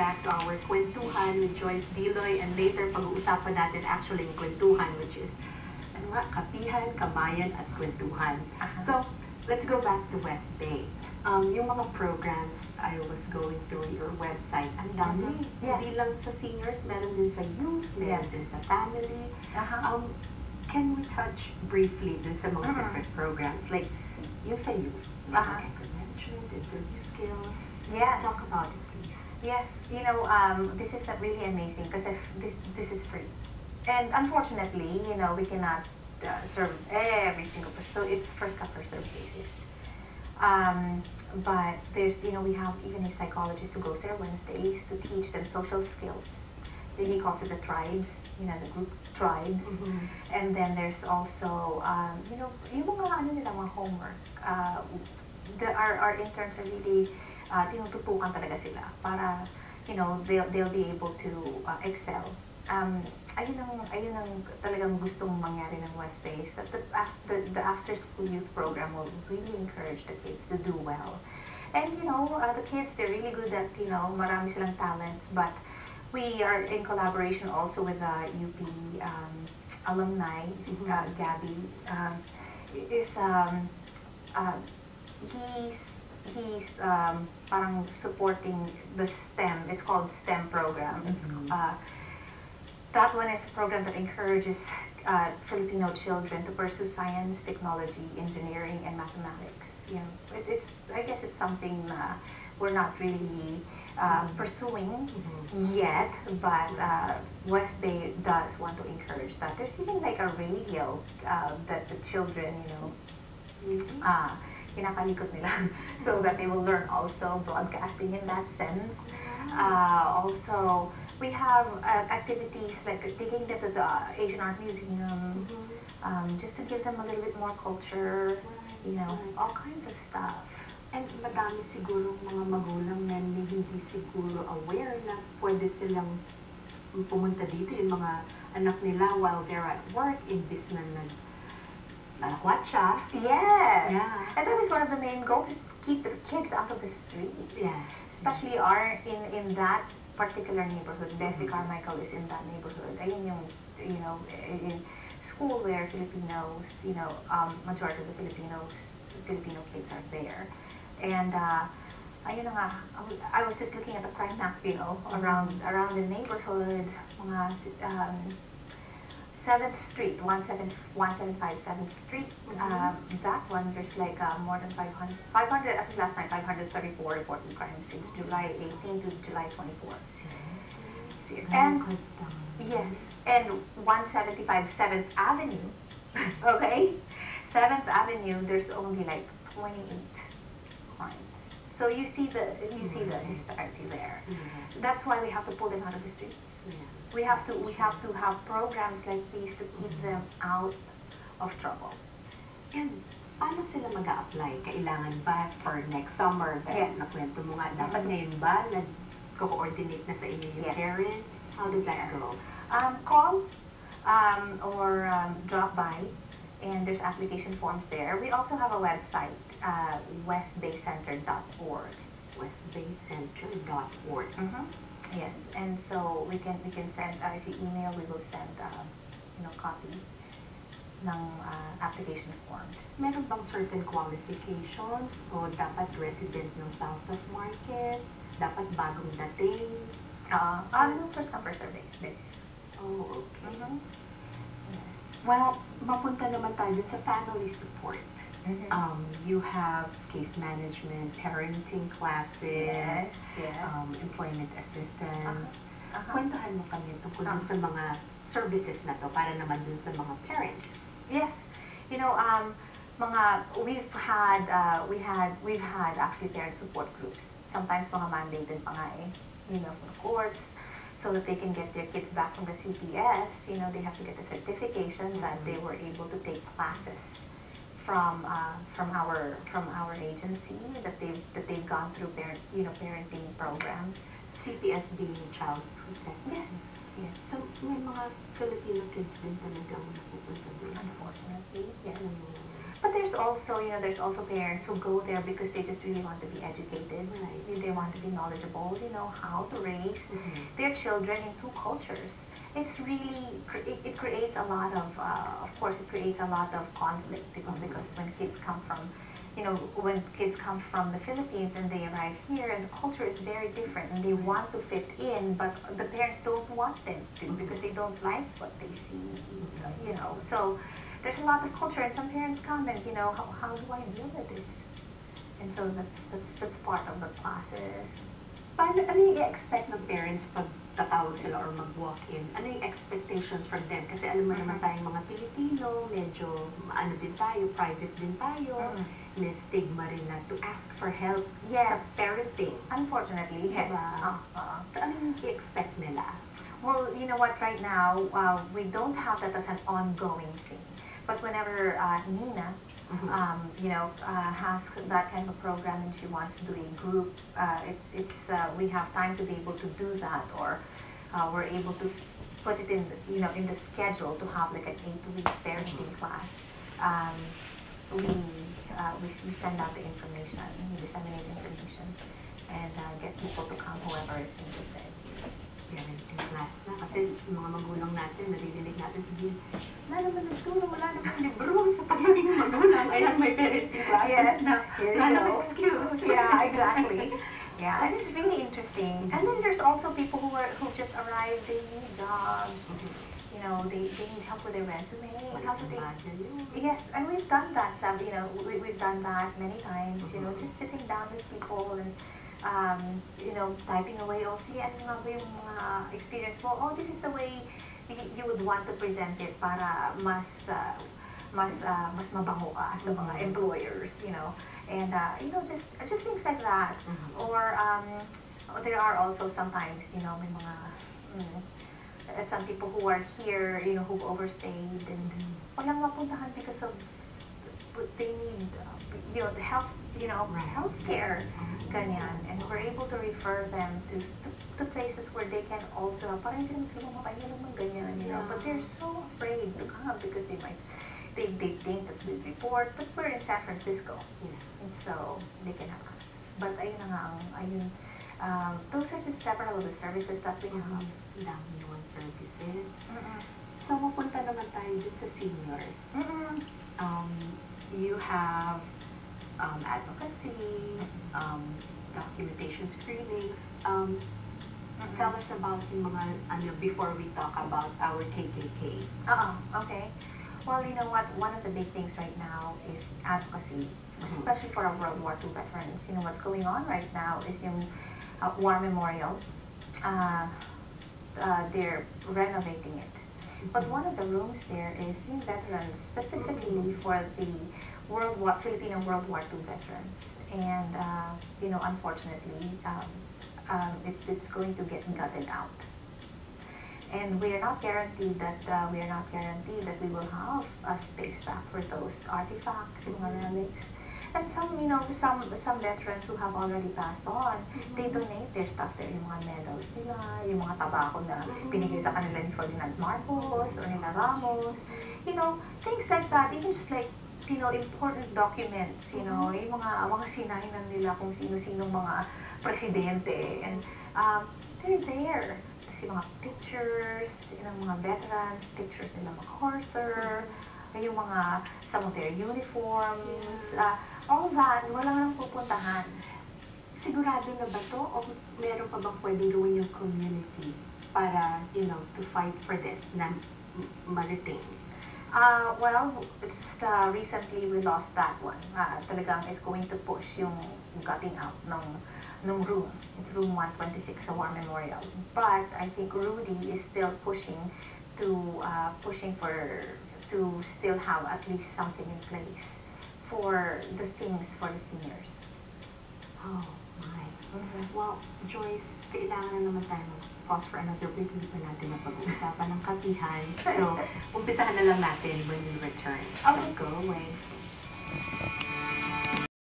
back to our kwentuhan with Joyce, Diloy, and later pag-uusapan natin actually yung kwentuhan, which is ano nga, kapihan, kamayan, at kwentuhan. So, let's go back to West Bay. Yung mga programs, I was going through your website, ang dami. Hindi lang sa seniors, meron din sa youth, meron din sa family. Can we touch briefly dun sa mga different programs? Like, yung sa youth, anchor management, interview skills. Yes. Talk about it, please. Yes, you know, this is really amazing because this is free. And unfortunately, you know, we cannot serve every single person. So it's first come, first served basis. But there's, you know, we have even a psychologist who goes there Wednesdays to teach them social skills. He calls it the tribes, you know, the group tribes. And then there's also, you know, yung mga ano nila, mga homework. Our interns are really tinututukan talaga sila para, you know, they'll be able to excel. Ayun ang talagang gustong mangyari ng West Bay, that the after school youth program will really encourage the kids to do well. And you know, the kids, they're really good at, you know, marami silang talents, but we are in collaboration also with the UP alumni, Gabby, he's parang supporting the STEM, it's called STEM program. It's, that one is a program that encourages Filipino children to pursue science, technology, engineering, and mathematics. You know, I guess it's something we're not really pursuing yet, but West Bay does want to encourage that. There's even like a radio that the children, you know, pinakalikot nila so that they will learn also broadcasting in that sense. Also, we have activities like taking them to the Asian Art Museum, just to give them a little bit more culture, you know, all kinds of stuff. And madami siguro mga magulang na hindi siguro aware na pwede silang pumunta dito yung mga anak nila while they're at work, imbis na nalakwatsa. Yes. Yeah. And that is one of the main goals, is to keep the kids out of the street. Yes. Especially in that particular neighborhood. Bessie Carmichael is in that neighborhood. Ayun yung, you know, in school where Filipinos, you know, majority of the Filipino kids are there. And ayun na nga, I was just looking at the crime map, you know, around the neighborhood, mga 7th Street, 1757 7th Street. That one, there's like more than 500 as of last night, 534 reported crimes since July 18 to July 24. And yes, and 175 7th Avenue, okay, 7th Avenue, there's only like 28 crimes. So you see the disparity there. That's why we have to pull them out of the streets. We have to have programs like these to keep them out of trouble. And paano sila mag-a-apply? Kailangan ba for next summer? Yes. Nakwento mo nga, dapat ngayon ba nag-coordinate na sa inyo yung parents? How does that go? Call or drop by, and there's application forms there. We also have a website, westbaycenter.org. westbaycenter.org. Yes, and so we can send, if you email, we will send, you know, copy ng application forms. Meron bang certain qualifications o dapat resident ng South of Market? Dapat bagong dating? First come, first served basis. Oh, okay. Yes. Well, mapunta naman tayo sa family support. You have case management, parenting classes, employment assistance. Kwentuhan mo kami tungkol dun sa mga services na to para naman dun sa mga parents. Yes, you know, we've had actually parent support groups. Sometimes mga mandated pa nga you know, of course, so that they can get their kids back from the CPS. You know, they have to get a certification that they were able to take classes from our agency, that they've gone through parenting programs. CPS being child protector. Yes. Yes. So may mga Filipino kids din talagang napupunta doon. Unfortunately, yes. But there's also, there's also parents who go there because they just really want to be educated. Right. They want to be knowledgeable, how to raise their children in two cultures. It's really, it creates a lot of course, it creates a lot of conflict, because when kids come from the Philippines and they arrive here, and the culture is very different, and they want to fit in, but the parents don't want them to because they don't like what they see, So there's a lot of culture, and some parents come and, how do I deal with this? And so that's part of the classes. Paano, ano yung i-expect ng parents pag tatawag sila or mag-walk-in? Ano yung expectations from them? Kasi alam mo naman tayong mga Pilipino, medyo ano din tayo, private din tayo, may stigma rin na to ask for help sa parenting. Unfortunately, yes. Diba? So ano yung i-expect nila? Well, you know what, right now, we don't have that as an ongoing thing. But whenever Nina, has that kind of program and she wants to do a group, we have time to be able to do that, or we're able to put it in the schedule to have like an 8-week parenting class. We send out the information, we disseminate information, and get people to come, whoever is interested. Parenting class na. Kasi mga magulang natin, nadidinig natin sabihin, wala naman nagturo, wala naman libro sa pagiging magulang. Ayan, may parenting classes na. Wala naman excuse. Yeah, exactly. Yeah, and it's really interesting. And then there's also people who just arrived, they need jobs. They need help with their resume. How do they? Yes, and we've done that, Sabi. We've done that many times. Just sitting down with people and typing away, and yung mga experience mo, this is the way you would want to present it para mas mabango ka sa mga employers, and just things like that. Or there are also sometimes, may mga some people who are here, who've overstayed and walang mapuntahan because of they need the health, healthcare, ganyan, and we're able to refer them to places where they can also, parang hindi naman sila makapahinga naman ganyan, but they're so afraid to come because they think that we report, but we're in San Francisco, and so they can have access. But ayun na nga, those are just several of the services that we have. Dami naman services. So mapunta naman tayo dun sa seniors. You have advocacy, documentation screenings. Tell us about yung mga before we talk about our KKK. Okay. Well, you know what? One of the big things right now is advocacy, especially for our World War II veterans. What's going on right now is yung War Memorial. They're renovating it. But one of the rooms there is in veterans, specifically for the Filipino World War II veterans. And, unfortunately, it's going to get gutted out. And we are not guaranteed that we will have a space back for those artifacts, relics. And some veterans who have already passed on, they donate their stuff there, yung mga medals nila, yung mga tabako na binigay sa kanila ni Ferdinand Marcos or nila Ramos, things like that, even just like, important documents, yung mga sinainan nila kung sino-sinong mga presidente, and they're there. Tapos yung mga pictures, ng mga veterans, pictures nila MacArthur, yung mga, some of their uniforms, all that, wala nang pupuntahan. Sigurado na ba to? O meron pa bang pwedeng gawin yung community para, to fight for this na ma-retain? Well, just recently we lost that one. Talagang it's going to push yung gutting out ng room. It's room 126 sa War Memorial. But I think Rudy is still pushing to still have at least something in place for the things for the seniors. Oh my. Well, Joyce, kailangan na naman tayo pause for another break. Hindi pa natin napag-uusapan ng kapihan. So, umpisahan na lang natin when we return. Okay. Go away.